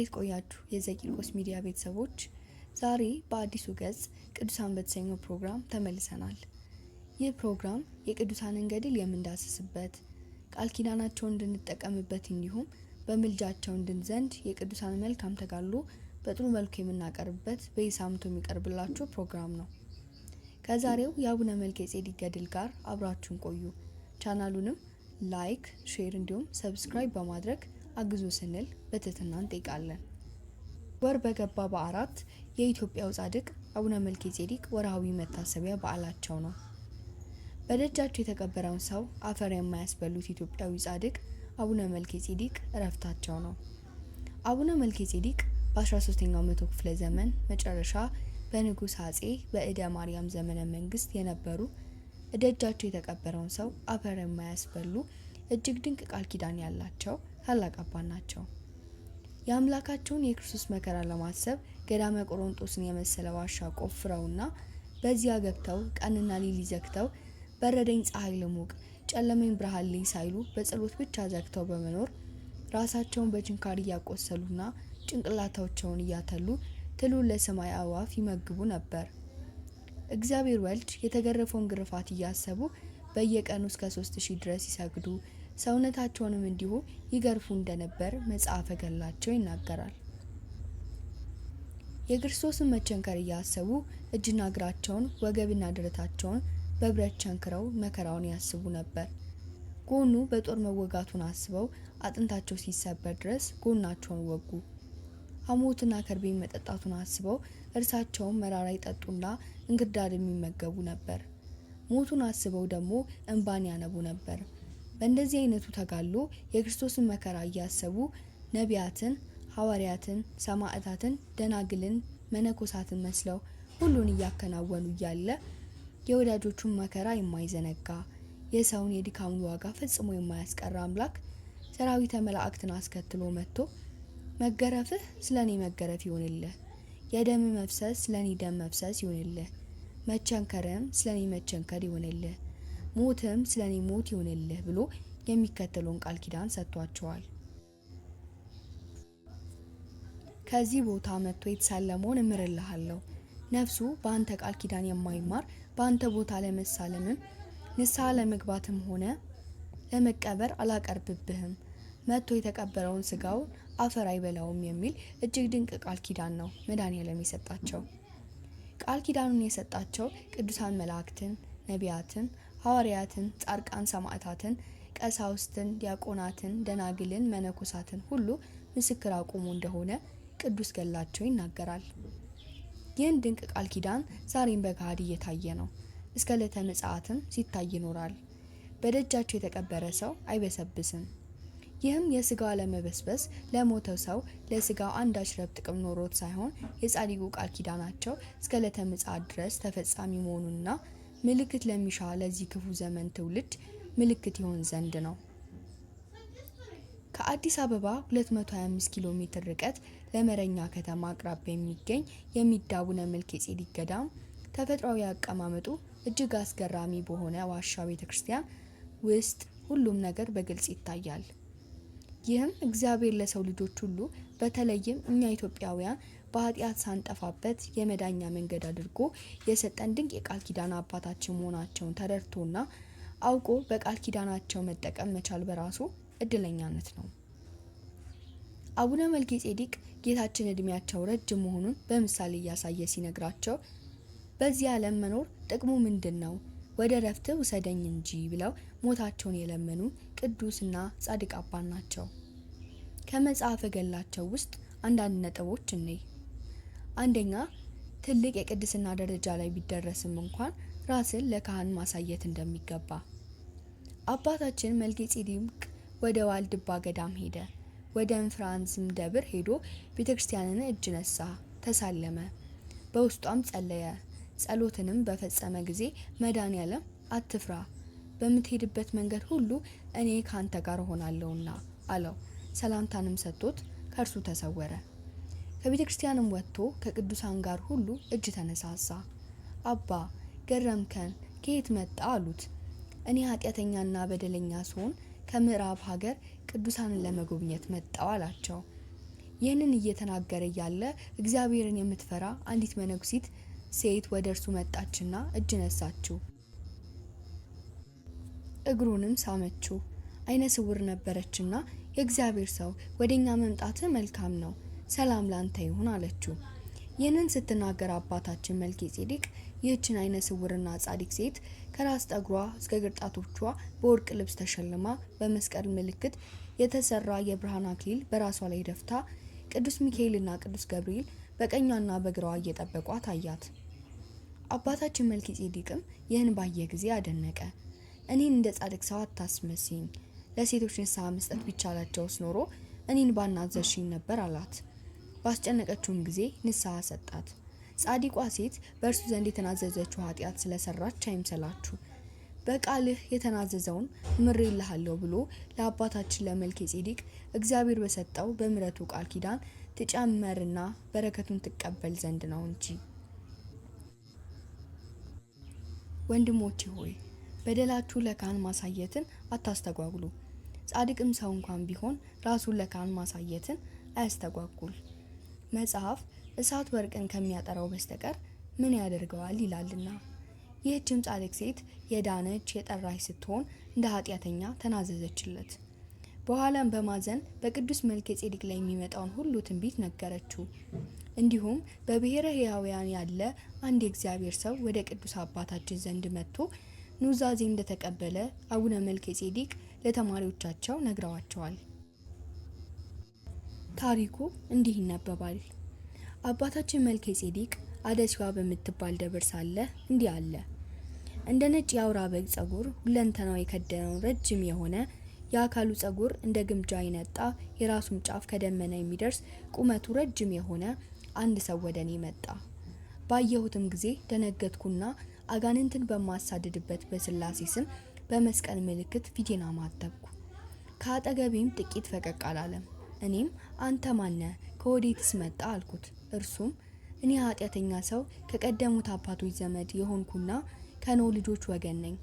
እንዴት ቆያችሁ የዘቂልቆስ ሚዲያ ቤተሰቦች? ዛሬ በአዲሱ ገጽ ቅዱሳን በተሰኘው ፕሮግራም ተመልሰናል። ይህ ፕሮግራም የቅዱሳንን ገድል የምንዳስስበት፣ ቃል ኪዳናቸውን እንድንጠቀምበት እንዲሁም በምልጃቸው እንድንዘንድ የቅዱሳን መልካም ተጋድሎ በጥሩ መልኩ የምናቀርብበት በየሳምንቱ የሚቀርብላችሁ ፕሮግራም ነው። ከዛሬው የአቡነ መልከጼዴቅ ገድል ጋር አብራችሁን ቆዩ። ቻናሉንም ላይክ፣ ሼር እንዲሁም ሰብስክራይብ በማድረግ አግዙ ስንል በትህትና እንጠይቃለን። ወር በገባ በ4 የኢትዮጵያው ጻድቅ አቡነ መልከጼዴቅ ወርሃዊ መታሰቢያ በዓላቸው ነው። በደጃቸው የተቀበረውን ሰው አፈር የማያስበሉት ኢትዮጵያዊ ጻድቅ አቡነ መልከጼዴቅ እረፍታቸው ነው። አቡነ መልከጼዴቅ በ13ኛው መቶ ክፍለ ዘመን መጨረሻ በንጉሥ አጼ በእደ ማርያም ዘመነ መንግስት የነበሩ ደጃቸው የተቀበረውን ሰው አፈር የማያስበሉ እጅግ ድንቅ ቃል ኪዳን ያላቸው ታላቅ አባት ናቸው። የአምላካቸውን የክርስቶስ መከራ ለማሰብ ገዳመ ቆሮንጦስን የመሰለ ዋሻ ቆፍረውና በዚያ ገብተው ቀንና ሌሊት ዘግተው በረደኝ ፀሐይ ልሙቅ ጨለመኝ ብርሃን ልይ ሳይሉ በጸሎት ብቻ ዘግተው በመኖር ራሳቸውን በችንካር እያቆሰሉና ጭንቅላታቸውን እያተሉ ትሉን ለሰማይ አዕዋፍ ይመግቡ ነበር። እግዚአብሔር ወልድ የተገረፈውን ግርፋት እያሰቡ በየቀኑ እስከ 3000 ድረስ ይሰግዱ፣ ሰውነታቸውንም እንዲሁ ይገርፉ እንደነበር መጽሐፈ ገድላቸው ይናገራል። የክርስቶስን መቸንከር እያሰቡ እጅና እግራቸውን ወገብና ደረታቸውን በብረት ቸንክረው መከራውን ያስቡ ነበር። ጎኑ በጦር መወጋቱን አስበው አጥንታቸው ሲሰበር ድረስ ጎናቸውን ወጉ። ሐሞትና ከርቤ መጠጣቱን አስበው እርሳቸውን መራራ ይጠጡና እንክርዳድ የሚመገቡ ነበር። ሞቱን አስበው ደግሞ እንባን ያነቡ ነበር። በእንደዚህ አይነቱ ተጋድሎ የክርስቶስን መከራ እያሰቡ ነቢያትን፣ ሐዋርያትን፣ ሰማዕታትን፣ ደናግልን፣ መነኮሳትን መስለው ሁሉን እያከናወኑ እያለ የወዳጆቹን መከራ የማይዘነጋ የሰውን የድካሙን ዋጋ ፈጽሞ የማያስቀር አምላክ ሰራዊተ መላእክትን አስከትሎ መጥቶ መገረፍህ ስለኔ መገረፍ ይሆንልህ፣ የደም መፍሰስ ስለኔ ደም መፍሰስ ይሆንልህ፣ መቸንከርም ስለኔ መቸንከር ይሆንልህ፣ ሞትም ስለኔ ሞት ይሆንልህ ብሎ የሚከተለውን ቃል ኪዳን ሰጥቷቸዋል። ከዚህ ቦታ መጥቶ የተሳለመውን እምርልሃለሁ፣ ነፍሱ በአንተ ቃል ኪዳን የማይማር በአንተ ቦታ ለመሳለምም ንስሐ ለመግባትም ሆነ ለመቀበር አላቀርብብህም፣ መጥቶ የተቀበረውን ስጋውን አፈር አይበላውም የሚል እጅግ ድንቅ ቃል ኪዳን ነው መድኃኔዓለም የሰጣቸው። ቃል ኪዳኑን የሰጣቸው ቅዱሳን መላእክትን፣ ነቢያትን፣ ሐዋርያትን፣ ጻድቃን፣ ሰማዕታትን፣ ቀሳውስትን፣ ዲያቆናትን፣ ደናግልን፣ መነኮሳትን ሁሉ ምስክር አቁሙ እንደሆነ ቅዱስ ገድላቸው ይናገራል። ይህን ድንቅ ቃል ኪዳን ዛሬም በገሃድ እየታየ ነው። እስከ ዕለተ ምጽአትም ሲታይ ይኖራል። በደጃቸው የተቀበረ ሰው አይበሰብስም። ይህም የስጋው አለመበስበስ ለሞተው ሰው ለስጋው አንዳች ረብ ጥቅም ኖሮት ሳይሆን የጻድቁ ቃል ኪዳናቸው እስከ ዕለተ ምጽአት ድረስ ተፈጻሚ መሆኑንና ምልክት ለሚሻ ለዚህ ክፉ ዘመን ትውልድ ምልክት ይሆን ዘንድ ነው። ከአዲስ አበባ 225 ኪሎ ሜትር ርቀት ለመረኛ ከተማ አቅራቢያ የሚገኝ የሚዳ አቡነ መልከጼዴቅ ገዳም ተፈጥሯዊ አቀማመጡ እጅግ አስገራሚ በሆነ ዋሻ ቤተክርስቲያን ውስጥ ሁሉም ነገር በግልጽ ይታያል። ይህም እግዚአብሔር ለሰው ልጆች ሁሉ በተለይም እኛ ኢትዮጵያውያን በኃጢአት ሳንጠፋበት የመዳኛ መንገድ አድርጎ የሰጠን ድንቅ የቃል ኪዳን አባታችን መሆናቸውን ተረድቶና አውቆ በቃል ኪዳናቸው መጠቀም መቻል በራሱ እድለኛነት ነው። አቡነ መልከጼዴቅ ጌታችን እድሜያቸው ረጅም መሆኑን በምሳሌ እያሳየ ሲነግራቸው በዚህ ዓለም መኖር ጥቅሙ ምንድነው? ወደ ረፍት ውሰደኝ እንጂ ብለው ሞታቸውን የለመኑ ቅዱስና ጻድቅ አባት ናቸው። ከመጽሐፈ ገድላቸው ውስጥ አንዳንድ ነጥቦች እንይ። አንደኛ፣ ትልቅ የቅድስና ደረጃ ላይ ቢደረስም እንኳን ራስን ለካህን ማሳየት እንደሚገባ። አባታችን መልከጼዴቅ ወደ ዋልድባ ገዳም ሄደ። ወደ እንፍራንስም ደብር ሄዶ ቤተክርስቲያንን እጅ ነሳ፣ ተሳለመ፣ በውስጧም ጸለየ። ጸሎትንም በፈጸመ ጊዜ መድኃኔዓለም አትፍራ፣ በምትሄድበት መንገድ ሁሉ እኔ ካንተ ጋር ሆናለሁና አለው። ሰላምታንም ሰጥቶት ከእርሱ ተሰወረ። ከቤተክርስቲያንም ወጥቶ ከቅዱሳን ጋር ሁሉ እጅ ተነሳሳ። አባ ገረምከን፣ ከየት መጣ አሉት። እኔ ኃጢአተኛና በደለኛ ስሆን ከምዕራብ ሀገር ቅዱሳንን ለመጎብኘት መጣው አላቸው። ይህንን እየተናገረ ያለ እግዚአብሔርን የምትፈራ አንዲት መነኩሲት ሴት ወደ እርሱ መጣችና እጅ ነሳችው፣ እግሩንም ሳመችው። አይነ ስውር ነበረችና የእግዚአብሔር ሰው ወደኛ መምጣት መልካም ነው፣ ሰላም ላንተ ይሁን አለችው። ይህንን ስትናገር አባታችን መልከጼዴቅ ይህችን አይነ ስውርና ጻድቅ ሴት ከራስ ጠጉሯ እስከ ግርጣቶቿ በወርቅ ልብስ ተሸልማ በመስቀል ምልክት የተሰራ የብርሃን አክሊል በራሷ ላይ ደፍታ ቅዱስ ሚካኤልና ቅዱስ ገብርኤል በቀኟና በግራዋ እየጠበቋት አያት። አባታችን መልከጼዴቅም ይህን ባየ ጊዜ አደነቀ። እኔን እንደ ጻድቅ ሰው አታስመስኝ፣ ለሴቶች ንስሐ መስጠት ቢቻላቸውስ ኖሮ እኔን ባናዘዝሽኝ ነበር አላት። ባስጨነቀችውም ጊዜ ንስሐ ሰጣት። ጻድቋ ሴት በእርሱ ዘንድ የተናዘዘችው ኃጢአት ስለሰራች አይምሰላችሁ፣ በቃልህ የተናዘዘውን ምሬልሃለሁ ብሎ ለአባታችን ለመልከጼዴቅ እግዚአብሔር በሰጠው በምሕረቱ ቃል ኪዳን ትጨመርና በረከቱን ትቀበል ዘንድ ነው እንጂ። ወንድሞቼ ሆይ በደላችሁ ለካህን ማሳየትን አታስተጓጉሉ። ጻድቅም ሰው እንኳን ቢሆን ራሱን ለካህን ማሳየትን አያስተጓጉል። መጽሐፍ እሳት ወርቅን ከሚያጠራው በስተቀር ምን ያደርገዋል ይላልና። ይህችም ጻድቅ ሴት የዳነች የጠራች ስትሆን እንደ ኃጢአተኛ ተናዘዘችለት። በኋላም በማዘን በቅዱስ መልከጼዴቅ ላይ የሚመጣውን ሁሉ ትንቢት ነገረችው። እንዲሁም በብሔረ ሕያውያን ያለ አንድ የእግዚአብሔር ሰው ወደ ቅዱስ አባታችን ዘንድ መጥቶ ኑዛዜ እንደተቀበለ አቡነ መልከጼዴቅ ለተማሪዎቻቸው ነግረዋቸዋል። ታሪኩ እንዲህ ይነበባል። አባታችን መልከጼዴቅ አደሲዋ በምትባል ደብር ሳለ እንዲህ አለ። እንደ ነጭ የአውራ በግ ጸጉር ሁለንተናው የከደነው ረጅም የሆነ የአካሉ ጸጉር እንደ ግምጃ የነጣ የራሱም ጫፍ ከደመና የሚደርስ ቁመቱ ረጅም የሆነ አንድ ሰው ወደ እኔ መጣ። ባየሁትም ጊዜ ደነገጥኩና አጋንንትን በማሳድድበት በስላሴ ስም በመስቀል ምልክት ፊቴን አማተብኩ። ከአጠገቤም ጥቂት ፈቀቅ አላለም። እኔም አንተ ማነ ከወዴትስ መጣ አልኩት። እርሱም እኔ ኃጢአተኛ ሰው ከቀደሙት አባቶች ዘመድ የሆንኩና ከኖህ ልጆች ወገን ነኝ።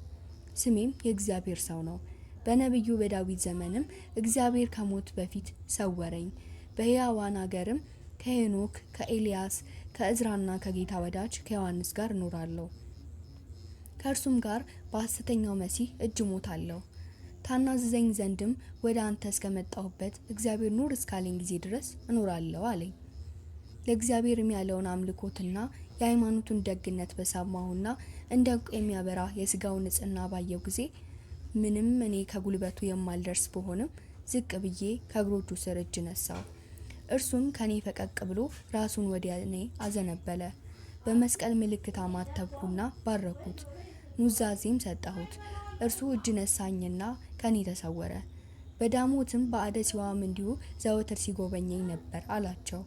ስሜም የእግዚአብሔር ሰው ነው። በነቢዩ በዳዊት ዘመንም እግዚአብሔር ከሞት በፊት ሰወረኝ። በሕያዋን አገርም ከሄኖክ ከኤልያስ ከእዝራና ከጌታ ወዳጅ ከዮሐንስ ጋር እኖራለሁ። ከእርሱም ጋር በሐሰተኛው መሲህ እጅ ሞታለሁ። ታናዝዘኝ ዘንድም ወደ አንተ እስከመጣሁበት እግዚአብሔር ኑር እስካለኝ ጊዜ ድረስ እኖራለሁ አለኝ። ለእግዚአብሔርም ያለውን አምልኮትና የሃይማኖቱን ደግነት በሰማሁና እንደ ዕንቁ የሚያበራ የስጋውን ንጽሕና ባየው ጊዜ ምንም እኔ ከጉልበቱ የማልደርስ በሆንም ዝቅ ብዬ ከእግሮቹ ስር እጅ ነሳው። እርሱም ከኔ ፈቀቅ ብሎ ራሱን ወደ እኔ አዘነበለ። በመስቀል ምልክት አማተብኩና ባረኩት፣ ኑዛዜም ሰጠሁት። እርሱ እጅ ነሳኝና ከኔ ተሰወረ። በዳሞትም በአደሲዋም እንዲሁ ዘወትር ሲጎበኘኝ ነበር አላቸው።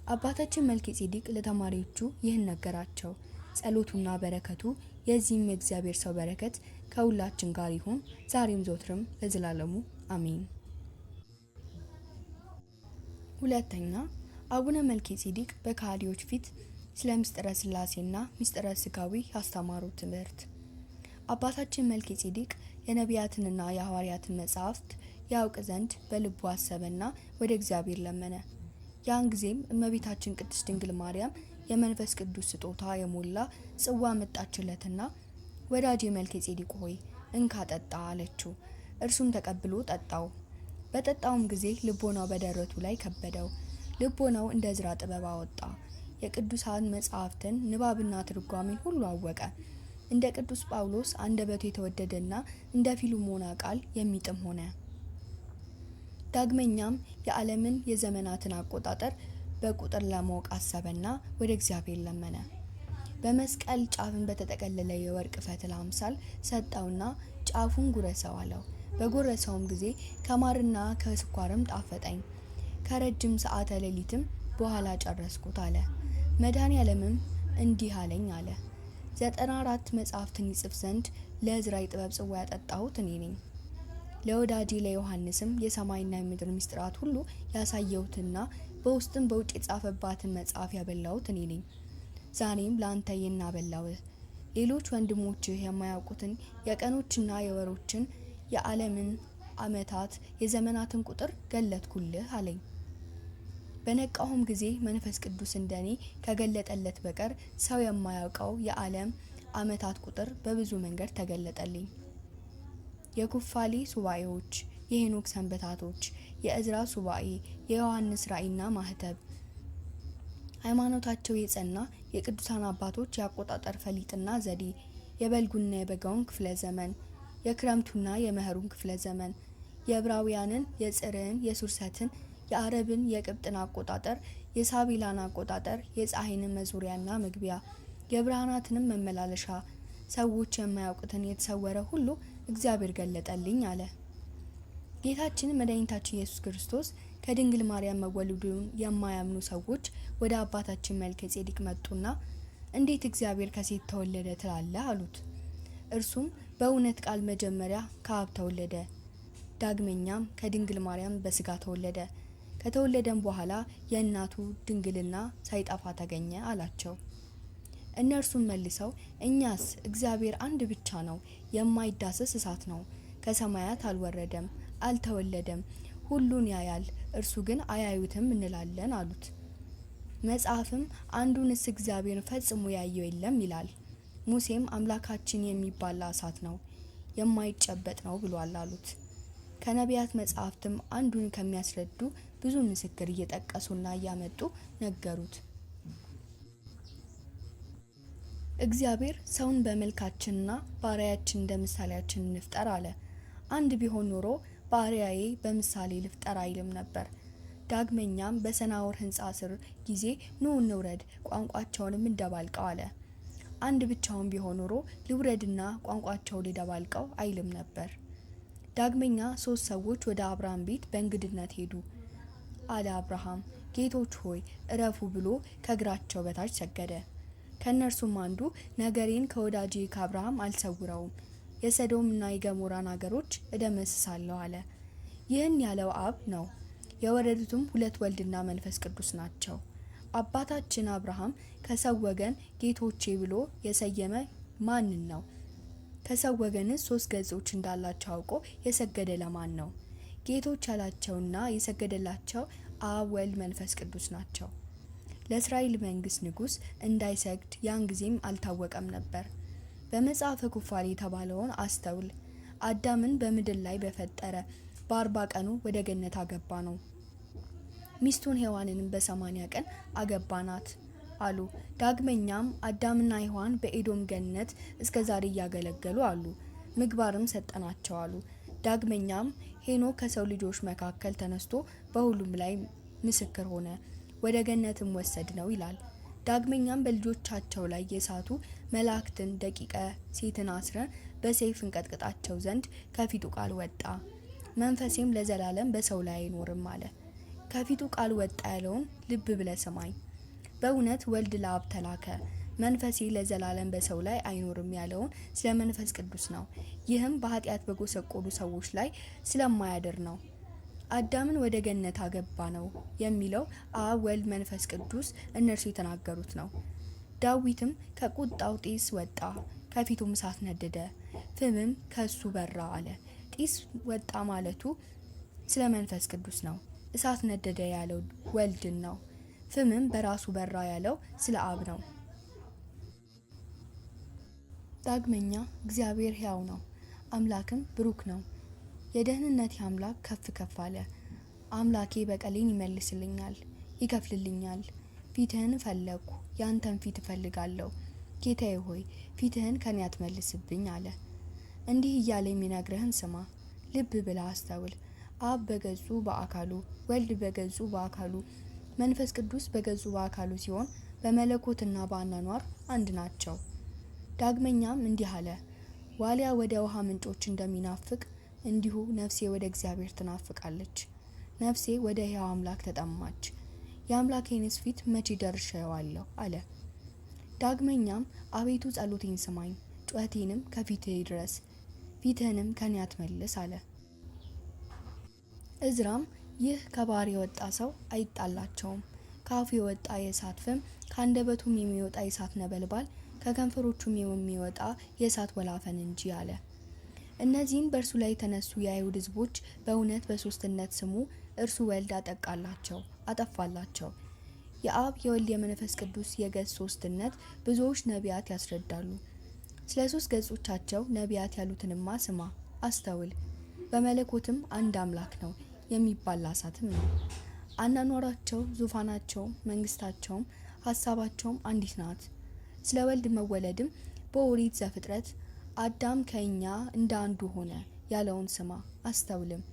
አባታችን መልከጼዴቅ ለተማሪዎቹ ይህን ነገራቸው። ጸሎቱና በረከቱ የዚህም የእግዚአብሔር ሰው በረከት ከሁላችን ጋር ይሁን ዛሬም ዘወትርም ለዘላለሙ አሜን። ሁለተኛ፣ አቡነ መልከጼዴቅ በከሃዲዎች ፊት ስለ ምስጢረ ሥላሴና ምስጢረ ሥጋዌ ያስተማሩት ትምህርት። አባታችን መልከጼዴቅ የነቢያትንና የሐዋርያትን መጻሕፍት ያውቅ ዘንድ በልቡ አሰበና ወደ እግዚአብሔር ለመነ። ያን ጊዜም እመቤታችን ቅድስት ድንግል ማርያም የመንፈስ ቅዱስ ስጦታ የሞላ ጽዋ መጣችለትና ወዳጄ መልከጼዴቅ ሆይ እንካ ጠጣ አለችው። እርሱም ተቀብሎ ጠጣው። በጠጣውም ጊዜ ልቦናው በደረቱ ላይ ከበደው። ልቦናው እንደ ዕዝራ ጥበብ አወጣ። የቅዱሳን መጻሕፍትን ንባብና ትርጓሜን ሁሉ አወቀ። እንደ ቅዱስ ጳውሎስ አንደበቱ የተወደደና እንደ ፊልሞና ቃል የሚጥም ሆነ። ዳግመኛም የዓለምን የዘመናትን አቆጣጠር በቁጥር ለማወቅ አሰበና ወደ እግዚአብሔር ለመነ። በመስቀል ጫፍን በተጠቀለለ የወርቅ ፈትል አምሳል ሰጠውና ጫፉን ጉረሰው አለው። በጎረሰውም ጊዜ ከማርና ከስኳርም ጣፈጠኝ። ከረጅም ሰዓተ ሌሊትም በኋላ ጨረስኩት አለ። መድኃኔዓለምም እንዲህ አለኝ አለ። 94 መጻሕፍትን ይጽፍ ዘንድ ለዕዝራ የጥበብ ጽዋ ያጠጣሁት እኔ ነኝ። ለወዳጄ ለዮሐንስም የሰማይና የምድር ምስጢራት ሁሉ ያሳየሁትና በውስጥም በውጭ የጻፈባትን መጽሐፍ ያበላሁት እኔ ነኝ። ዛሬም ለአንተ ይህን አበላሁህ። ሌሎች ወንድሞችህ የማያውቁትን የቀኖችና የወሮችን የዓለምን ዓመታት የዘመናትን ቁጥር ገለጥኩልህ አለኝ። በነቃሁም ጊዜ መንፈስ ቅዱስ እንደኔ ከገለጠለት በቀር ሰው የማያውቀው የዓለም ዓመታት ቁጥር በብዙ መንገድ ተገለጠልኝ። የኩፋሌ ሱባኤዎች፣ የሄኖክ ሰንበታቶች፣ የእዝራ ሱባኤ፣ የዮሐንስ ራእይና ማህተብ፣ ሃይማኖታቸው የጸና የቅዱሳን አባቶች የአቆጣጠር ፈሊጥና ዘዴ፣ የበልጉና የበጋውን ክፍለ ዘመን፣ የክረምቱና የመኸሩን ክፍለ ዘመን፣ የዕብራውያንን፣ የጽርዕን፣ የሱርሰትን፣ የአረብን፣ የቅብጥን አቆጣጠር፣ የሳቢላን አቆጣጠር፣ የፀሐይንን መዞሪያና መግቢያ፣ የብርሃናትንም መመላለሻ፣ ሰዎች የማያውቁትን የተሰወረ ሁሉ እግዚአብሔር ገለጠልኝ አለ። ጌታችን መድኃኒታችን ኢየሱስ ክርስቶስ ከድንግል ማርያም መወለዱን የማያምኑ ሰዎች ወደ አባታችን መልከ ጼዴቅ መጡና እንዴት እግዚአብሔር ከሴት ተወለደ ትላለህ አሉት። እርሱም በእውነት ቃል መጀመሪያ ከአብ ተወለደ፣ ዳግመኛም ከድንግል ማርያም በስጋ ተወለደ፣ ከተወለደም በኋላ የእናቱ ድንግልና ሳይጠፋ ተገኘ አላቸው። እነርሱም መልሰው እኛስ እግዚአብሔር አንድ ብቻ ነው፣ የማይዳሰስ እሳት ነው፣ ከሰማያት አልወረደም፣ አልተወለደም፣ ሁሉን ያያል፣ እርሱ ግን አያዩትም እንላለን አሉት። መጽሐፍም አንዱንስ እግዚአብሔር ፈጽሞ ያየው የለም ይላል። ሙሴም አምላካችን የሚባላ እሳት ነው፣ የማይጨበጥ ነው ብሏል አሉት። ከነቢያት መጽሐፍትም አንዱን ከሚያስረዱ ብዙ ምስክር እየጠቀሱና እያመጡ ነገሩት። እግዚአብሔር ሰውን በመልካችንና በአርአያችን እንደ ምሳሌያችን እንፍጠር አለ። አንድ ቢሆን ኖሮ በአርአያዬ በምሳሌ ልፍጠር አይልም ነበር። ዳግመኛም በሰናዖር ሕንጻ ስር ጊዜ ኑ እንውረድ ቋንቋቸውንም እንደባልቀው አለ። አንድ ብቻውን ቢሆን ኖሮ ልውረድና ቋንቋቸው ልደባልቀው አይልም ነበር። ዳግመኛ 3 ሰዎች ወደ አብርሃም ቤት በእንግድነት ሄዱ። አለ አብርሃም ጌቶች ሆይ እረፉ ብሎ ከእግራቸው በታች ሰገደ። ከእነርሱም አንዱ ነገሬን ከወዳጄ ከአብርሃም አልሰውረውም፣ የሰዶምና የገሞራን አገሮች እደመስሳለሁ አለ። ይህን ያለው አብ ነው። የወረዱትም 2 ወልድና መንፈስ ቅዱስ ናቸው። አባታችን አብርሃም ከሰው ወገን ጌቶቼ ብሎ የሰየመ ማንን ነው? ከሰው ወገንስ 3 ገጾች እንዳላቸው አውቆ የሰገደ ለማን ነው? ጌቶች ያላቸውና የሰገደላቸው አብ፣ ወልድ፣ መንፈስ ቅዱስ ናቸው። ለእስራኤል መንግስት ንጉስ እንዳይሰግድ ያን ጊዜም አልታወቀም ነበር። በመጽሐፈ ኩፋሌ የተባለውን አስተውል። አዳምን በምድር ላይ በፈጠረ በ40 ቀኑ ወደ ገነት አገባ ነው። ሚስቱን ሔዋንንም በ80 ቀን አገባናት አሉ። ዳግመኛም አዳምና ሔዋን በኤዶም ገነት እስከ ዛሬ እያገለገሉ አሉ፣ ምግባርም ሰጠናቸው አሉ። ዳግመኛም ሄኖክ ከሰው ልጆች መካከል ተነስቶ በሁሉም ላይ ምስክር ሆነ፣ ወደ ገነትም ወሰድ ነው ይላል። ዳግመኛም በልጆቻቸው ላይ የሳቱ መላእክትን ደቂቀ ሴትን አስረን በሰይፍ እንቀጥቅጣቸው ዘንድ ከፊቱ ቃል ወጣ፣ መንፈሴም ለዘላለም በሰው ላይ አይኖርም አለ። ከፊቱ ቃል ወጣ ያለውን ልብ ብለህ ስማኝ። በእውነት ወልድ ለአብ ተላከ፣ መንፈሴ ለዘላለም በሰው ላይ አይኖርም ያለውን ስለ መንፈስ ቅዱስ ነው። ይህም በኃጢአት በጎሰቆሉ ሰዎች ላይ ስለማያድር ነው። አዳምን ወደ ገነት አገባ ነው የሚለው አብ፣ ወልድ፣ መንፈስ ቅዱስ እነርሱ የተናገሩት ነው። ዳዊትም ከቁጣው ጢስ ወጣ፣ ከፊቱም እሳት ነደደ፣ ፍምም ከሱ በራ አለ። ጢስ ወጣ ማለቱ ስለ መንፈስ ቅዱስ ነው። እሳት ነደደ ያለው ወልድን ነው። ፍምም በራሱ በራ ያለው ስለ አብ ነው። ዳግመኛ እግዚአብሔር ሕያው ነው፣ አምላክም ብሩክ ነው። የደህንነቴ አምላክ ከፍ ከፍ አለ። አምላኬ በቀሌን ይመልስልኛል፣ ይከፍልልኛል። ፊትህን ፈለግኩ፣ ያንተን ፊት እፈልጋለሁ። ጌታዬ ሆይ ፊትህን ከኔ አትመልስብኝ አለ። እንዲህ እያለ የሚነግርህን ስማ፣ ልብ ብለህ አስተውል። አብ በገጹ በአካሉ፣ ወልድ በገጹ በአካሉ፣ መንፈስ ቅዱስ በገጹ በአካሉ ሲሆን በመለኮትና በአኗኗር አንድ ናቸው። ዳግመኛም እንዲህ አለ፣ ዋሊያ ወደ ውሃ ምንጮች እንደሚናፍቅ እንዲሁ ነፍሴ ወደ እግዚአብሔር ትናፍቃለች። ነፍሴ ወደ ሕያው አምላክ ተጠማች፣ የአምላኬንስ ፊት መቼ ደርሼዋለሁ አለ። ዳግመኛም አቤቱ ጸሎቴን ስማኝ፣ ጩኸቴንም ከፊትህ ድረስ፣ ፊትህንም ከኔ አትመልስ አለ። እዝራም ይህ ከባህር የወጣ ሰው አይጣላቸውም፣ ከአፉ የወጣ የእሳት ፍም፣ ከአንደበቱም የሚወጣ የእሳት ነበልባል፣ ከከንፈሮቹም የሚወጣ የእሳት ወላፈን እንጂ አለ። እነዚህን በእርሱ ላይ የተነሱ የአይሁድ ሕዝቦች በእውነት በሶስትነት ስሙ እርሱ ወልድ አጠፋላቸው። የአብ የወልድ የመንፈስ ቅዱስ የገጽ ሶስትነት ብዙዎች ነቢያት ያስረዳሉ። ስለ 3 ገጾቻቸው ነቢያት ያሉትንማ ስማ፣ አስተውል። በመለኮትም አንድ አምላክ ነው የሚባል ላሳትም ነው። አናኗራቸው፣ ዙፋናቸው፣ መንግስታቸውም ሀሳባቸውም አንዲት ናት። ስለ ወልድ መወለድም በኦሪት ዘፍጥረት አዳም ከእኛ እንደ አንዱ ሆነ ያለውን ስማ፣ አስተውልም።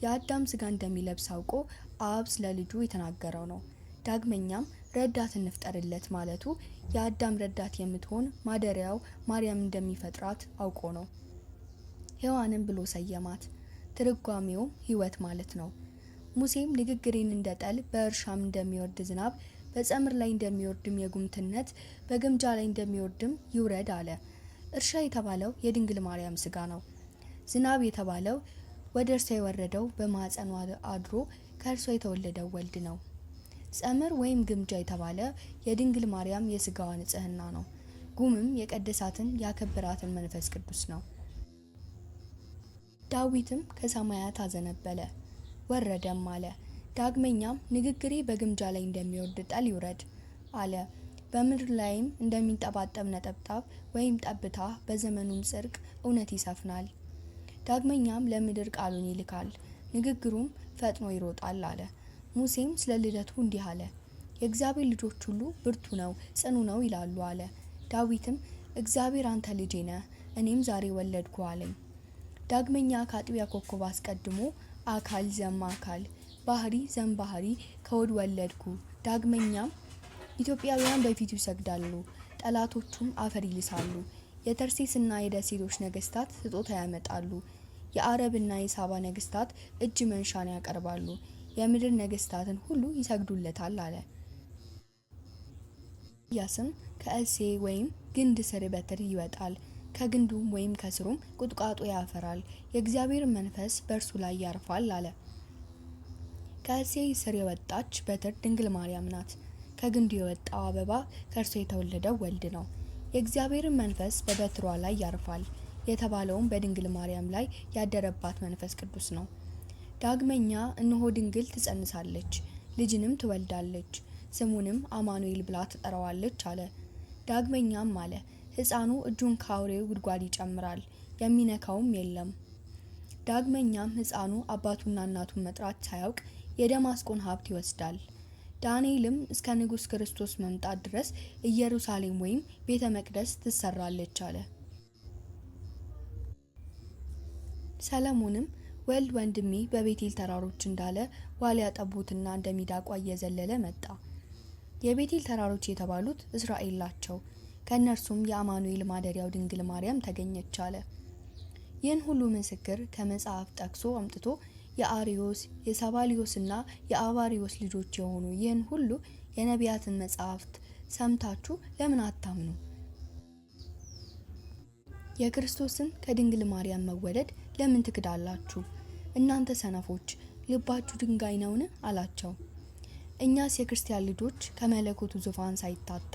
የአዳም ስጋ እንደሚለብስ አውቆ አብ ስለ ልጁ የተናገረው ነው። ዳግመኛም ረዳት እንፍጠርለት ማለቱ የአዳም ረዳት የምትሆን ማደሪያው ማርያም እንደሚፈጥራት አውቆ ነው። ሔዋንም ብሎ ሰየማት። ትርጓሜውም ሕይወት ማለት ነው። ሙሴም ንግግሬን እንደ ጠል በእርሻም እንደሚወርድ ዝናብ በጸምር ላይ እንደሚወርድም የጉምትነት በግምጃ ላይ እንደሚወርድም ይውረድ አለ። እርሻ የተባለው የድንግል ማርያም ስጋ ነው። ዝናብ የተባለው ወደ እርሷ የወረደው በማኅፀኗ አድሮ ከእርሷ የተወለደው ወልድ ነው። ጸምር ወይም ግምጃ የተባለ የድንግል ማርያም የስጋዋ ንጽህና ነው። ጉምም የቀደሳትን ያከበራትን መንፈስ ቅዱስ ነው። ዳዊትም ከሰማያት አዘነበለ ወረደም አለ። ዳግመኛም ንግግሬ በግምጃ ላይ እንደሚወርድ ጠል ይውረድ አለ። በምድር ላይም እንደሚንጠባጠብ ነጠብጣብ ወይም ጠብታ በዘመኑም ጽድቅ እውነት ይሰፍናል። ዳግመኛም ለምድር ቃሉን ይልካል፣ ንግግሩም ፈጥኖ ይሮጣል አለ። ሙሴም ስለ ልደቱ እንዲህ አለ። የእግዚአብሔር ልጆች ሁሉ ብርቱ ነው፣ ጽኑ ነው ይላሉ አለ። ዳዊትም እግዚአብሔር አንተ ልጄ ነህ፣ እኔም ዛሬ ወለድኩ አለኝ። ዳግመኛ ከአጥቢያ ኮከብ አስቀድሞ አካል ዘም አካል ባህሪ ዘም ባህሪ ከወድ ወለድኩ። ዳግመኛም ኢትዮጵያውያን በፊቱ ይሰግዳሉ፣ ጠላቶቹም አፈር ይልሳሉ። የተርሴስና የደሴቶች ነገስታት ስጦታ ያመጣሉ፣ የአረብና የሳባ ነገስታት እጅ መንሻን ያቀርባሉ፣ የምድር ነገስታትን ሁሉ ይሰግዱለታል አለ። ኢሳይያስም ከእሴይ ወይም ግንድ ስር በትር ይወጣል፣ ከግንዱም ወይም ከስሩም ቁጥቋጦ ያፈራል፣ የእግዚአብሔር መንፈስ በእርሱ ላይ ያርፋል አለ። ከእሴይ ስር የወጣች በትር ድንግል ማርያም ናት። ከግንዱ የወጣው አበባ ከእርሷ የተወለደው ወልድ ነው። የእግዚአብሔር መንፈስ በበትሯ ላይ ያርፋል የተባለውም በድንግል ማርያም ላይ ያደረባት መንፈስ ቅዱስ ነው። ዳግመኛ እነሆ ድንግል ትጸንሳለች፣ ልጅንም ትወልዳለች፣ ስሙንም አማኑኤል ብላ ትጠራዋለች አለ። ዳግመኛም አለ፣ ሕፃኑ እጁን ከአውሬው ጉድጓድ ይጨምራል፣ የሚነካውም የለም። ዳግመኛም ሕፃኑ አባቱና እናቱን መጥራት ሳያውቅ የደማስቆን ሀብት ይወስዳል። ዳንኤልም እስከ ንጉሥ ክርስቶስ መምጣት ድረስ ኢየሩሳሌም ወይም ቤተ መቅደስ ትሰራለች አለ። ሰለሞንም ወልድ ወንድሜ በቤቴል ተራሮች እንዳለ ዋሊያ ጠቦትና እንደሚዳቋ እየዘለለ መጣ። የቤቴል ተራሮች የተባሉት እስራኤል ናቸው። ከእነርሱም የአማኑኤል ማደሪያው ድንግል ማርያም ተገኘች አለ። ይህን ሁሉ ምስክር ከመጽሐፍ ጠቅሶ አምጥቶ የአርዮስ የሰባሊዮስና የአባሪዮስ ልጆች የሆኑ ይህን ሁሉ የነቢያትን መጽሐፍት ሰምታችሁ ለምን አታምኑ? የክርስቶስን ከድንግል ማርያም መወለድ ለምን ትክዳላችሁ? እናንተ ሰነፎች፣ ልባችሁ ድንጋይ ነውን? አላቸው። እኛስ የክርስቲያን ልጆች ከመለኮቱ ዙፋን ሳይታጣ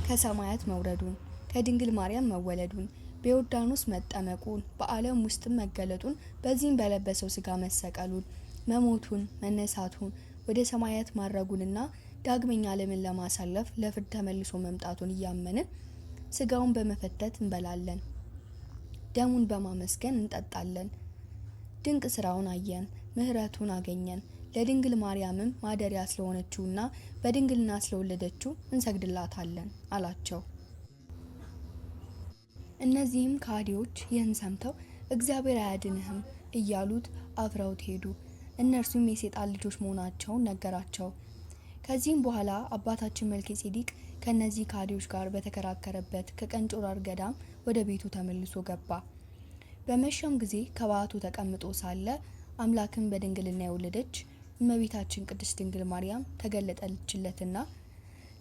ከሰማያት መውረዱን፣ ከድንግል ማርያም መወለዱን፣ በዮርዳኖስ መጠመቁን፣ በዓለም ውስጥ መገለጡን፣ በዚህም በለበሰው ስጋ መሰቀሉን፣ መሞቱን፣ መነሳቱን፣ ወደ ሰማያት ማረጉንና ዳግመኛ ዓለምን ለማሳለፍ ለፍርድ ተመልሶ መምጣቱን እያመንን ስጋውን በመፈተት እንበላለን፣ ደሙን በማመስገን እንጠጣለን። ድንቅ ስራውን አየን፣ ምሕረቱን አገኘን። ለድንግል ማርያምም ማደሪያ ስለሆነችውና በድንግልና ስለወለደችው እንሰግድላታለን አላቸው። እነዚህም ከሃዲዎች ይህን ሰምተው እግዚአብሔር አያድንህም እያሉት አፍረውት ሄዱ። እነርሱም የሴጣን ልጆች መሆናቸውን ነገራቸው። ከዚህም በኋላ አባታችን መልከጼዴቅ ከነዚህ ከሃዲዎች ጋር በተከራከረበት ከቀንጮራር ገዳም ወደ ቤቱ ተመልሶ ገባ። በመሸም ጊዜ ከበዓቱ ተቀምጦ ሳለ አምላክን በድንግልና የወለደች እመቤታችን ቅድስት ድንግል ማርያም ተገለጠችለትና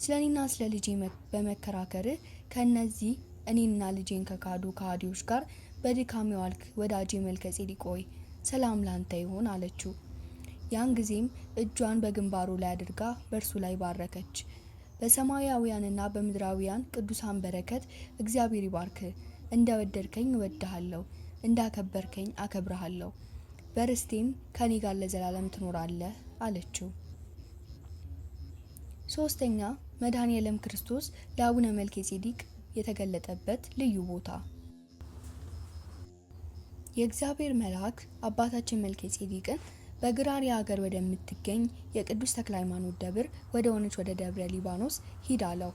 ስለ እኔና ስለ ልጄ በመከራከር ከነዚህ እኔና ልጄን ከካዱ ከሃዲዎች ጋር በድካም የዋልክ ወዳጄ መልከጼዴቅ ሆይ ሰላም ላንተ ይሁን አለችው። ያን ጊዜም እጇን በግንባሩ ላይ አድርጋ በእርሱ ላይ ባረከች። በሰማያውያንና በምድራውያን ቅዱሳን በረከት እግዚአብሔር ይባርክ። እንደወደድከኝ እወድሃለሁ፣ እንዳከበርከኝ አከብረሃለሁ። በርስቴም ከኔ ጋር ለዘላለም ትኖራለህ አለችው። ሶስተኛ መድኃኔዓለም ክርስቶስ ለአቡነ መልከጼዴቅ የተገለጠበት ልዩ ቦታ። የእግዚአብሔር መልአክ አባታችን መልከጼዴቅን በግራሪ ሀገር ወደምትገኝ የቅዱስ ተክለ ሃይማኖት ደብር ወደ ሆነች ወደ ደብረ ሊባኖስ ሂድ አለው።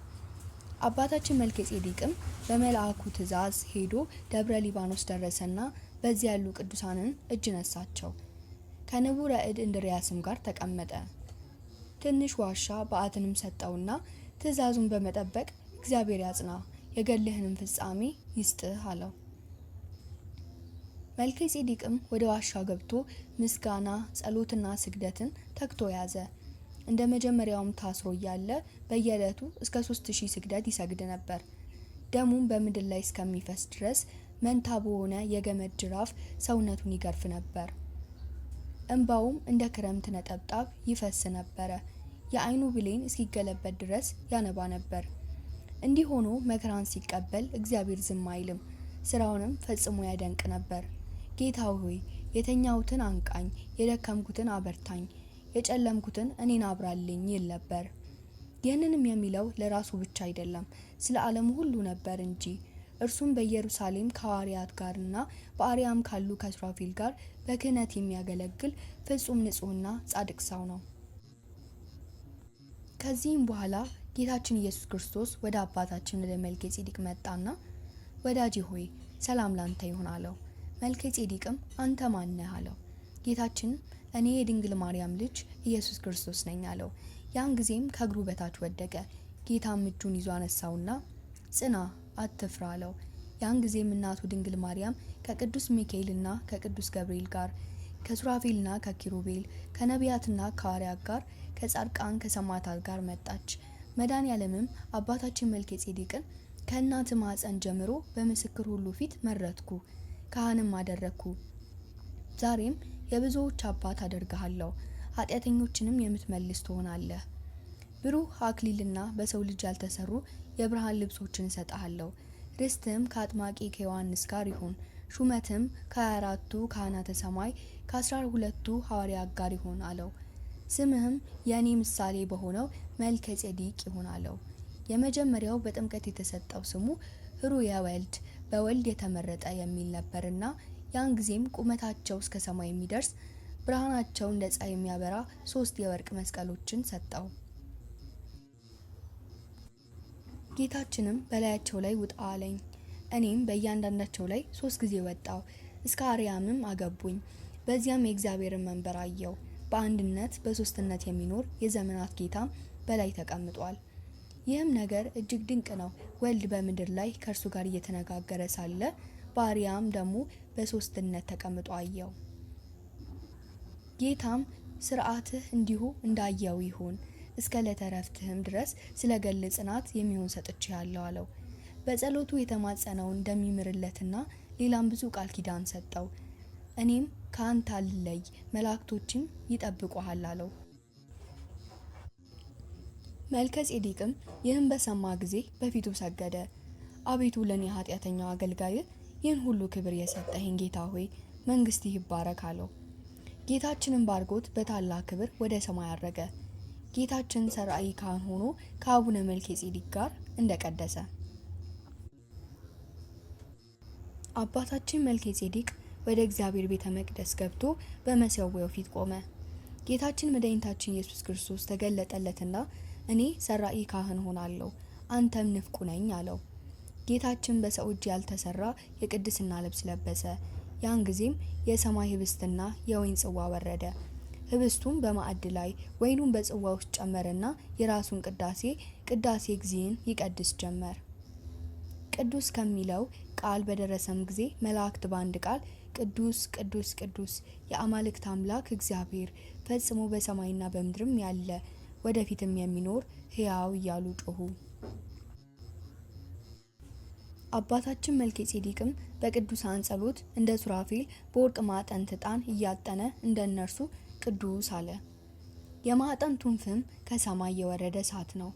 አባታችን መልከጼዴቅም በመልአኩ ትእዛዝ ሄዶ ደብረ ሊባኖስ ደረሰና በዚያ ያሉ ቅዱሳንን እጅ ነሳቸው። ከንቡረ እድ እንድርያስም ጋር ተቀመጠ። ትንሽ ዋሻ በዓትንም ሰጠውና ትእዛዙን በመጠበቅ እግዚአብሔር ያጽና፣ የገድልህንም ፍጻሜ ይስጥህ አለው። መልከጼዴቅም ወደ ዋሻው ገብቶ ምስጋና፣ ጸሎትና ስግደትን ተግቶ ያዘ። እንደ መጀመሪያውም ታስሮ እያለ በየዕለቱ እስከ 3000 ስግደት ይሰግድ ነበር። ደሙም በምድር ላይ እስከሚፈስ ድረስ መንታ በሆነ የገመድ ጅራፍ ሰውነቱን ይገርፍ ነበር። እንባውም እንደ ክረምት ነጠብጣብ ይፈስ ነበረ። የዓይኑ ብሌን እስኪገለበት ድረስ ያነባ ነበር። እንዲህ ሆኖ መከራን ሲቀበል እግዚአብሔር ዝም አይልም፣ ስራውንም ፈጽሞ ያደንቅ ነበር። ጌታ ሆይ የተኛሁትን አንቃኝ፣ የደከምኩትን አበርታኝ፣ የጨለምኩትን እኔን አብራልኝ ይል ነበር። ይህንንም የሚለው ለራሱ ብቻ አይደለም፣ ስለ ዓለሙ ሁሉ ነበር እንጂ። እርሱም በኢየሩሳሌም ከሐዋርያት ጋርና በአርያም ካሉ ከሱራፌል ጋር በክህነት የሚያገለግል ፍጹም ንጹሕና ጻድቅ ሰው ነው። ከዚህም በኋላ ጌታችን ኢየሱስ ክርስቶስ ወደ አባታችን ወደ መልከጼዴቅ መጣና ወዳጄ ሆይ ሰላም ላንተ ይሁን አለው። መልከጼዴቅም አንተ ማን ነህ አለው። ጌታችንም እኔ የድንግል ማርያም ልጅ ኢየሱስ ክርስቶስ ነኝ አለው። ያን ጊዜም ከእግሩ በታች ወደቀ። ጌታም እጁን ይዞ አነሳውና ጽና፣ አትፍራ አለው። ያን ጊዜም እናቱ ድንግል ማርያም ከቅዱስ ሚካኤልና ከቅዱስ ገብርኤል ጋር ከሱራፌልና ከኪሩቤል ከነቢያትና ከሐዋርያት ጋር ከጻድቃን ከሰማዕታት ጋር መጣች። መድኃኔዓለምም አባታችን መልከጼዴቅን ከእናት ማኅፀን ጀምሮ በምስክር ሁሉ ፊት መረጥኩ፣ ካህንም አደረግኩ። ዛሬም የብዙዎች አባት አደርግሃለሁ፣ ኃጢአተኞችንም የምትመልስ ትሆናለህ። ብሩህ አክሊልና በሰው ልጅ ያልተሰሩ የብርሃን ልብሶችን እሰጥሃለሁ። ርስትህም ከአጥማቂ ከዮሐንስ ጋር ይሁን። ሹመትም ከ24ቱ ካህናተ ሰማይ ከ12ቱ ሐዋርያት ጋር ይሁን አለው። ስምህም የእኔ ምሳሌ በሆነው መልከጼዴቅ ይሁን አለው። የመጀመሪያው በጥምቀት የተሰጠው ስሙ ኅሩየ ወልድ፣ በወልድ የተመረጠ የሚል ነበርና ያን ጊዜም ቁመታቸው እስከ ሰማይ የሚደርስ ብርሃናቸው እንደ ፀሐይ የሚያበራ 3 የወርቅ መስቀሎችን ሰጠው። ጌታችንም በላያቸው ላይ ውጣ አለኝ። እኔም በእያንዳንዳቸው ላይ 3 ጊዜ ወጣው። እስከ አርያምም አገቡኝ። በዚያም የእግዚአብሔርን መንበር አየው። በአንድነት በሶስትነት የሚኖር የዘመናት ጌታም በላይ ተቀምጧል። ይህም ነገር እጅግ ድንቅ ነው። ወልድ በምድር ላይ ከእርሱ ጋር እየተነጋገረ ሳለ በአርያም ደግሞ በሶስትነት ተቀምጦ አየው። ጌታም ስርዓትህ እንዲሁ እንዳየው ይሁን፣ እስከ ዕለተ ዕረፍትህም ድረስ ስለ ገድል ጽናት የሚሆን ሰጥቼሃለሁ አለው። በጸሎቱ የተማጸነውን እንደሚምርለትና ሌላም ብዙ ቃል ኪዳን ሰጠው። እኔም ከአንተ አልለይ፣ መላእክቶችም ይጠብቁሃል አለው። መልከጼዴቅም ይህን በሰማ ጊዜ በፊቱ ሰገደ። አቤቱ ለእኔ ኃጢአተኛው አገልጋይ ይህን ሁሉ ክብር የሰጠኸኝ ጌታ ሆይ መንግስትህ ይባረክ አለው። ጌታችንን ባርኮት በታላቅ ክብር ወደ ሰማይ አረገ። ጌታችን ሰራይ ካህን ሆኖ ከአቡነ መልከጼዴቅ ጋር እንደቀደሰ። አባታችን መልከጼዴቅ ወደ እግዚአብሔር ቤተ መቅደስ ገብቶ በመሠዊያው ፊት ቆመ። ጌታችን መድኃኒታችን ኢየሱስ ክርስቶስ ተገለጠለትና እኔ ሰራይ ካህን ሆናለሁ፣ አንተም ንፍቁ ነኝ አለው። ጌታችን በሰው እጅ ያልተሰራ የቅድስና ልብስ ለበሰ። ያን ጊዜም የሰማይ ህብስትና የወይን ጽዋ ወረደ። ህብስቱም በማዕድ ላይ ወይኑን በጽዋ ውስጥ ጨመረና የራሱን ቅዳሴ እግዚእን ይቀድስ ጀመር። ቅዱስ ከሚለው ቃል በደረሰም ጊዜ መላእክት በአንድ ቃል ቅዱስ ቅዱስ ቅዱስ የአማልክት አምላክ እግዚአብሔር ፈጽሞ በሰማይና በምድርም ያለ ወደፊትም የሚኖር ሕያው እያሉ ጮሁ። አባታችን መልከጼዴቅም በቅዱሳን ጸሎት እንደ ሱራፌል በወርቅ ማዕጠንት ዕጣን እያጠነ እንደ እነርሱ ቅዱስ አለ። የማዕጠንቱም ፍም ከሰማይ የወረደ እሳት ነው።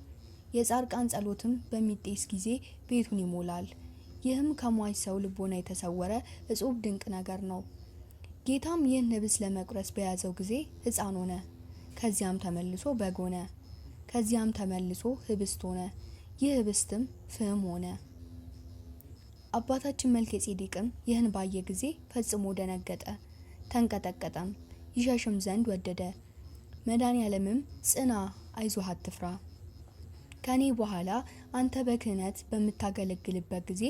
የጻድቃን ጸሎትም በሚጤስ ጊዜ ቤቱን ይሞላል። ይህም ከሟች ሰው ልቦና የተሰወረ እጹብ ድንቅ ነገር ነው። ጌታም ይህን ህብስት ለመቁረስ በያዘው ጊዜ ሕፃን ሆነ። ከዚያም ተመልሶ በግ ሆነ። ከዚያም ተመልሶ ህብስት ሆነ። ይህ ህብስትም ፍም ሆነ። አባታችን መልከ ጼዴቅም ይህን ባየ ጊዜ ፈጽሞ ደነገጠ፣ ተንቀጠቀጠም፣ ይሸሽም ዘንድ ወደደ። መድኃኔዓለምም ጽና፣ አይዞህ፣ አትፍራ፣ ከኔ በኋላ አንተ በክህነት በምታገለግልበት ጊዜ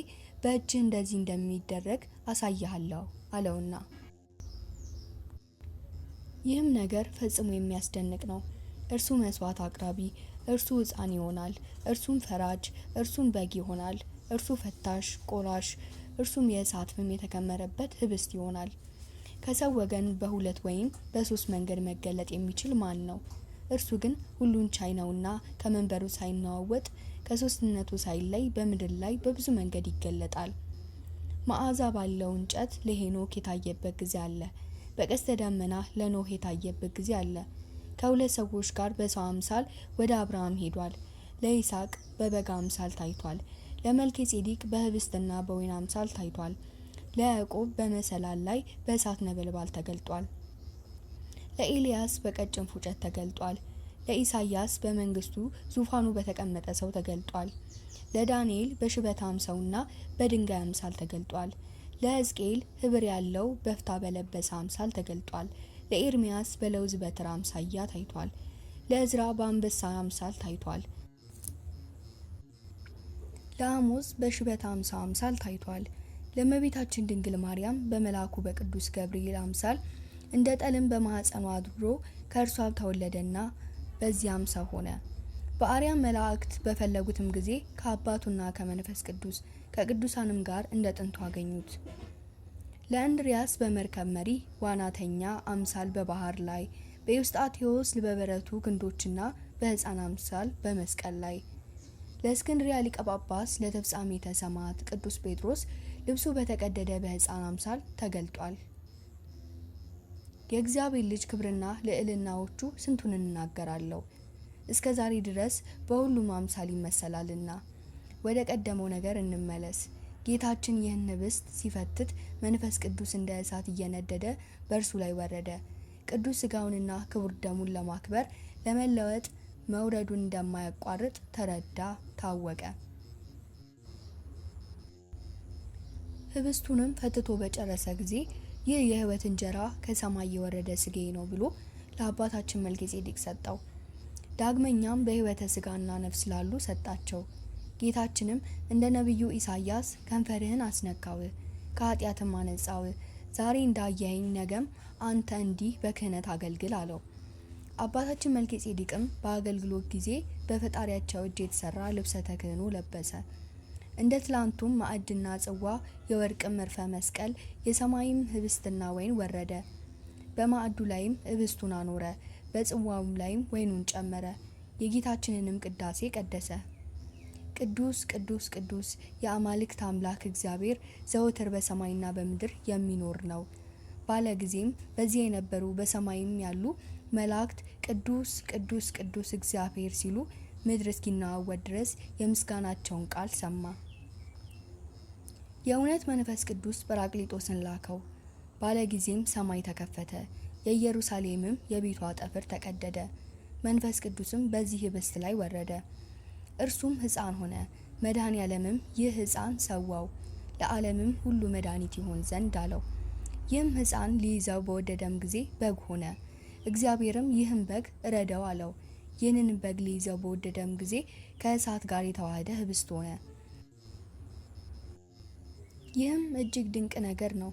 በእጅህ እንደዚህ እንደሚደረግ አሳይሃለሁ አለውና። ይህም ነገር ፈጽሞ የሚያስደንቅ ነው። እርሱ መስዋዕት አቅራቢ፣ እርሱ ሕፃን ይሆናል፣ እርሱም ፈራጅ፣ እርሱም በግ ይሆናል፣ እርሱ ፈታሽ ቆራሽ፣ እርሱም የእሳት ፍም የተከመረበት ህብስት ይሆናል። ከሰው ወገን በሁለት ወይም በሶስት መንገድ መገለጥ የሚችል ማን ነው? እርሱ ግን ሁሉን ቻይ ነውና ከመንበሩ ሳይነዋወጥ ከሶስትነቱ ሳይለይ በምድር ላይ በብዙ መንገድ ይገለጣል። መዓዛ ባለው እንጨት ለሄኖክ የታየበት ጊዜ አለ። በቀስተ ደመና ለኖህ የታየበት ጊዜ አለ። ከሁለት ሰዎች ጋር በሰው አምሳል ወደ አብርሃም ሄዷል። ለይስሐቅ በበግ አምሳል ታይቷል። ለመልከ ጼዴቅ በህብስትና በወይን አምሳል ታይቷል። ለያዕቆብ በመሰላል ላይ በእሳት ነበልባል ተገልጧል። ለኤልያስ በቀጭን ፉጨት ተገልጧል። ለኢሳይያስ በመንግስቱ ዙፋኑ በተቀመጠ ሰው ተገልጧል። ለዳንኤል በሽበታም ሰውና በድንጋይ አምሳል ተገልጧል። ለሕዝቅኤል ህብር ያለው በፍታ በለበሰ አምሳል ተገልጧል። ለኤርሚያስ በለውዝ በትር አምሳያ ታይቷል። ለእዝራ በአንበሳ አምሳል ታይቷል። ለአሞጽ በሽበት አምሳል ታይቷል። ለእመቤታችን ድንግል ማርያም በመልአኩ በቅዱስ ገብርኤል አምሳል እንደ ጠልም በማኅፀኗ አድሮ ከእርሷ ተወለደና በዚያም ሰው ሆነ። በአርያም መላእክት በፈለጉትም ጊዜ ከአባቱና ከመንፈስ ቅዱስ ከቅዱሳንም ጋር እንደ ጥንቱ አገኙት። ለእንድርያስ በመርከብ መሪ ዋናተኛ አምሳል በባህር ላይ፣ በኤውስጣቴዎስ በበረቱ ክንዶችና በሕፃን አምሳል በመስቀል ላይ፣ ለእስክንድርያ ሊቀ ጳጳስ ለተፍጻሜተ ሰማዕት ቅዱስ ጴጥሮስ ልብሱ በተቀደደ በሕፃን አምሳል ተገልጧል። የእግዚአብሔር ልጅ ክብርና ልዕልናዎቹ ስንቱን እናገራለሁ። እስከ ዛሬ ድረስ በሁሉም አምሳል ይመሰላልና። ወደ ቀደመው ነገር እንመለስ። ጌታችን ይህን ህብስት ሲፈትት መንፈስ ቅዱስ እንደ እሳት እየነደደ በእርሱ ላይ ወረደ። ቅዱስ ሥጋውንና ክቡር ደሙን ለማክበር ለመለወጥ መውረዱን እንደማያቋርጥ ተረዳ፣ ታወቀ። ህብስቱንም ፈትቶ በጨረሰ ጊዜ ይህ የህይወት እንጀራ ከሰማይ የወረደ ሥጋዬ ነው ብሎ ለአባታችን መልከ ጼዴቅ ሰጠው። ዳግመኛም በህይወተ ሥጋና ነፍስ ላሉ ሰጣቸው። ጌታችንም እንደ ነቢዩ ኢሳይያስ ከንፈርህን አስነካው፣ ከኃጢአትም አነጻው፣ ዛሬ እንዳየኸኝ ነገም አንተ እንዲህ በክህነት አገልግል አለው። አባታችን መልከ ጼዴቅም በአገልግሎት ጊዜ በፈጣሪያቸው እጅ የተሰራ ልብሰ ተክህኖ ለበሰ። እንደ ትላንቱም ማዕድና ጽዋ፣ የወርቅም መርፈ መስቀል፣ የሰማይም ህብስትና ወይን ወረደ። በማዕዱ ላይም ህብስቱን አኖረ፣ በጽዋውም ላይም ወይኑን ጨመረ። የጌታችንንም ቅዳሴ ቀደሰ። ቅዱስ ቅዱስ ቅዱስ የአማልክት አምላክ እግዚአብሔር ዘወትር በሰማይና በምድር የሚኖር ነው ባለ ጊዜም በዚያ የነበሩ በሰማይም ያሉ መላእክት ቅዱስ ቅዱስ ቅዱስ እግዚአብሔር ሲሉ ምድር እስኪናወጥ ድረስ የምስጋናቸውን ቃል ሰማ። የእውነት መንፈስ ቅዱስ ጰራቅሊጦስን ላከው። ባለ ጊዜም ሰማይ ተከፈተ፣ የኢየሩሳሌምም የቤቷ ጠፍር ተቀደደ። መንፈስ ቅዱስም በዚህ ህብስት ላይ ወረደ። እርሱም ሕፃን ሆነ። መድኃኔዓለምም ይህ ሕፃን ሰዋው፣ ለዓለምም ሁሉ መድኃኒት ይሆን ዘንድ አለው። ይህም ሕፃን ሊይዘው በወደደም ጊዜ በግ ሆነ። እግዚአብሔርም ይህን በግ እረደው አለው። ይህንን በግ ሊይዘው በወደደም ጊዜ ከእሳት ጋር የተዋሃደ ህብስት ሆነ። ይህም እጅግ ድንቅ ነገር ነው።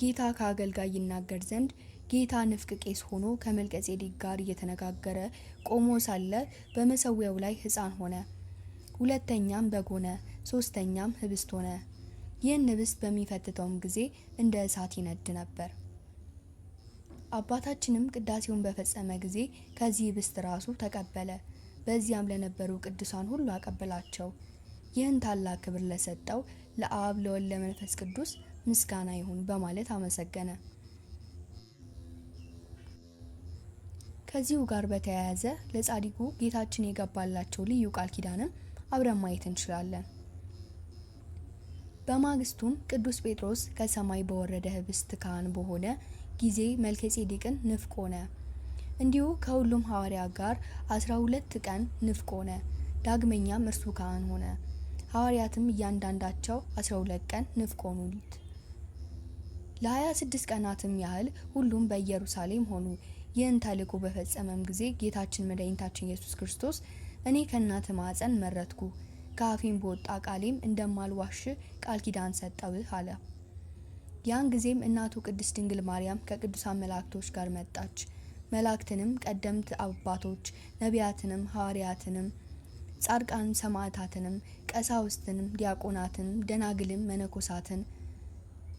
ጌታ ከአገልጋይ ይናገር ዘንድ ጌታ ንፍቅ ቄስ ሆኖ ከመልከ ጼዴቅ ጋር እየተነጋገረ ቆሞ ሳለ በመሰዊያው ላይ ሕፃን ሆነ። ሁለተኛም በግ ሆነ። ሶስተኛም ህብስት ሆነ። ይህን ህብስት በሚፈትተውም ጊዜ እንደ እሳት ይነድ ነበር። አባታችንም ቅዳሴውን በፈጸመ ጊዜ ከዚህ ህብስት ራሱ ተቀበለ። በዚያም ለነበሩ ቅዱሳን ሁሉ አቀበላቸው። ይህን ታላቅ ክብር ለሰጠው ለአብ ለወልድ ለመንፈስ ቅዱስ ምስጋና ይሁን በማለት አመሰገነ። ከዚሁ ጋር በተያያዘ ለጻድቁ ጌታችን የገባላቸው ልዩ ቃል ኪዳንም አብረን ማየት እንችላለን። በማግስቱም ቅዱስ ጴጥሮስ ከሰማይ በወረደ ህብስት ካህን በሆነ ጊዜ መልከጼዴቅን ንፍቅ ሆነ። እንዲሁ ከሁሉም ሐዋርያ ጋር 12 ቀን ንፍቅ ሆነ። ዳግመኛም እርሱ ካህን ሆነ። ሐዋርያትም እያንዳንዳቸው 12 ቀን ንፍቅ ሆኑት። ለ26 ቀናትም ያህል ሁሉም በኢየሩሳሌም ሆኑ። ይህን ተልእኮ በፈጸመም ጊዜ ጌታችን መድኃኒታችን ኢየሱስ ክርስቶስ እኔ ከእናት ማኅፀን መረጥኩ፣ ከአፌም በወጣ ቃሌም እንደማልዋሽ ቃል ኪዳን ሰጠውህ አለ። ያን ጊዜም እናቱ ቅድስት ድንግል ማርያም ከቅዱሳን መላእክቶች ጋር መጣች። መላእክትንም፣ ቀደምት አባቶች ነቢያትንም፣ ሐዋርያትንም፣ ጻድቃን ሰማዕታትንም፣ ቀሳውስትንም፣ ዲያቆናትንም፣ ደናግልም፣ መነኮሳትን፣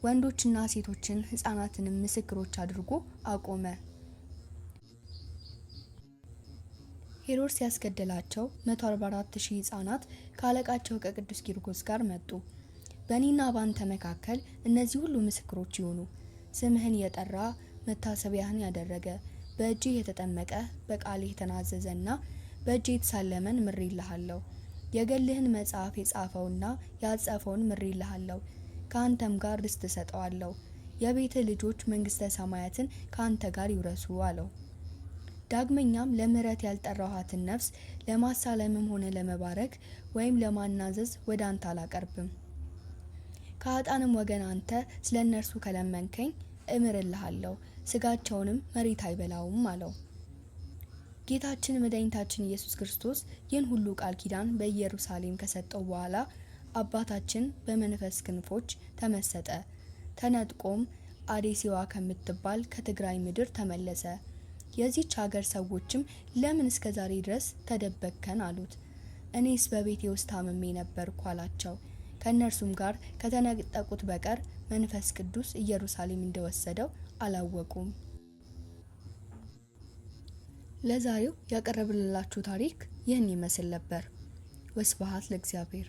ወንዶችና ሴቶችን ሕፃናትንም ምስክሮች አድርጎ አቆመ። ሄሮድስ ያስገደላቸው 144,000 ሕፃናት ከአለቃቸው ከቅዱስ ቂርቆስ ጋር መጡ። በእኔና ባንተ መካከል እነዚህ ሁሉ ምስክሮች ይሆኑ። ስምህን የጠራ መታሰቢያህን ያደረገ በእጅህ የተጠመቀ በቃልህ የተናዘዘና በእጅህ የተሳለመን ምሬልሃለሁ። የገልህን መጽሐፍ የጻፈውና ያጸፈውን ምሬልሃለሁ። ከአንተም ጋር ርስት እሰጠዋለሁ። የቤትህ ልጆች መንግሥተ ሰማያትን ከአንተ ጋር ይውረሱ አለው። ዳግመኛም ለምሕረት ያልጠራኋትን ነፍስ ለማሳለምም ሆነ ለመባረክ ወይም ለማናዘዝ ወደ አንተ አላቀርብም። ከኃጥአንም ወገን አንተ ስለ እነርሱ ከለመንከኝ እምርልሃለሁ፣ ስጋቸውንም መሬት አይበላውም አለው። ጌታችን መድኃኒታችን ኢየሱስ ክርስቶስ ይህን ሁሉ ቃል ኪዳን በኢየሩሳሌም ከሰጠው በኋላ አባታችን በመንፈስ ክንፎች ተመሰጠ። ተነጥቆም አዴሲዋ ከምትባል ከትግራይ ምድር ተመለሰ። የዚች ሀገር ሰዎችም ለምን እስከ ዛሬ ድረስ ተደበከን አሉት። እኔስ በቤቴ ውስጥ ታምሜ ነበርኩ አላቸው። ከእነርሱም ጋር ከተነጠቁት በቀር መንፈስ ቅዱስ ኢየሩሳሌም እንደወሰደው አላወቁም። ለዛሬው ያቀረብንላችሁ ታሪክ ይህን ይመስል ነበር። ወስብሐት ለእግዚአብሔር።